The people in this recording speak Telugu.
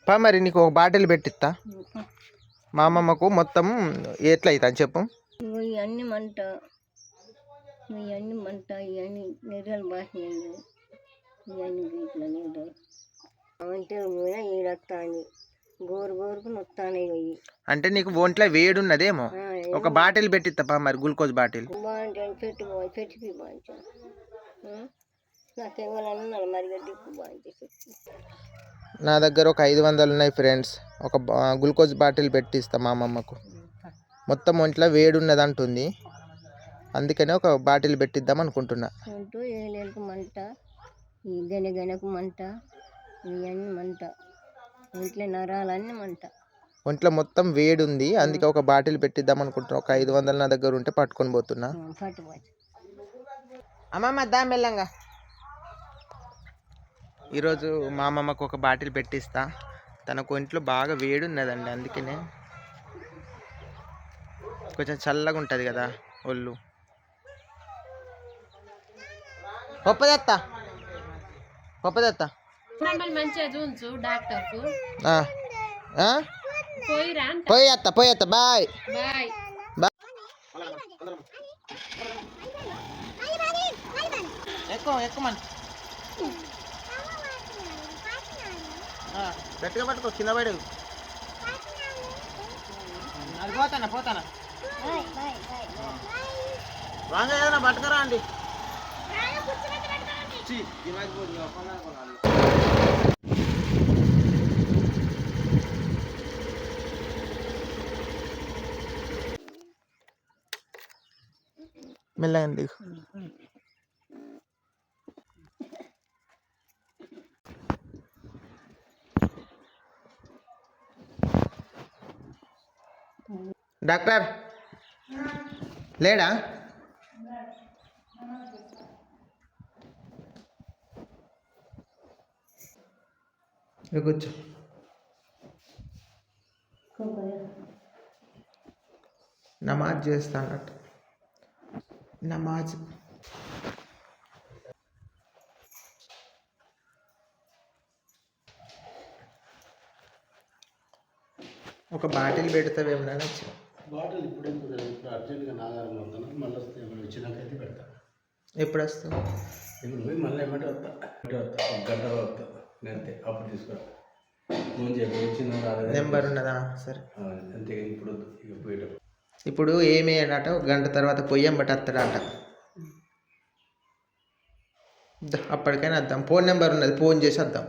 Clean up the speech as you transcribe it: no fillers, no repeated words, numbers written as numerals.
పా మరి నీకు ఒక బాటిల్ పెట్టిస్తా. మా అమ్మమ్మకు మొత్తం ఎట్లా అవుతా అని చెప్పు. ఇవన్నీ మంట ఇవన్నీ నెర్రలు బాసినాయి, ఇవన్నీ గీట్ల నీళ్ళు అంటే ఈడొస్తాను గోరుకు నొత్తానే. అంటే నీకు ఒంట్లో వేడి ఉన్నదేమో, ఒక బాటిల్ పెట్టిస్తా మరి, గ్లూకోజ్ బాటిల్. బాగుంటాను పెట్టి బాగుంటాను. నాకేమన్నా మరి దిక్కు బాగుంటుంది. నా దగ్గర ఒక 500 ఉన్నాయి ఫ్రెండ్స్. ఒక గ్లూకోజ్ బాటిల్ పెట్టిస్తా మా అమ్మమ్మకు. మొత్తం ఒంట్లో వేడి ఉన్నది అంటుంది, అందుకనే ఒక బాటిల్ పెట్టిద్దాం అనుకుంటున్నా. ఏలేలకు మంట, ఈ గనగనకు మంట, ఇవన్నీ మంట, ఒంట్లో నరాలన్నీ మంట, ఒంట్లో మొత్తం వేడి ఉంది, అందుకే ఒక బాటిల్ పెట్టిద్దాం అనుకుంటున్నా. ఒక 500 నా దగ్గర ఉంటే పట్టుకొని పోతున్నా. అమ్మమ్మ దా మెల్లంగా. ఈరోజు మా అమ్మమ్మకు ఒక బాటిల్ పెట్టిస్తా. తనకు ఒంట్లో బాగా వేడి ఉన్నదండి, అందుకనే కొంచెం చల్లగా ఉంటుంది కదా ఒళ్ళు. పప్పదత్తా పోయేత్తా బాయ్. ఎక్కువ గట్టిగా పట్టుకో, కింద పడేది. అది పోతానా వాంగ ఏదైనా పట్టుకరా అండి. మెల్లగండి. డాక్టర్ లేడా? కూర్చో. నమాజ్ చేస్తానట్టు. నమాజ్ ఒక బాటిల్ పెడతావేమన్నా? బాటిల్ ఇప్పుడు అర్జెంట్గా నాగారం వస్తాను, మళ్ళీ వస్తే వచ్చినాకైతే పెడతా. ఎప్పుడు వస్తావు? ఇప్పుడు పోయి మళ్ళీ ఏమంటే వస్తా, ఒక గంట వస్తా అంతే. అప్పుడు తీసుకురా ఫోన్ చెప్పి వచ్చిన నెంబర్ ఉన్నదా? సరే అంతే. ఇప్పుడు ఇక పోయేటప్పుడు ఇప్పుడు ఏమి అన్నట, ఒక గంట తర్వాత పొయ్యం బట్టి వస్తాడట. అప్పటికైనా వద్దాం. ఫోన్ నెంబర్ ఉన్నది, ఫోన్ చేసి వద్దాం.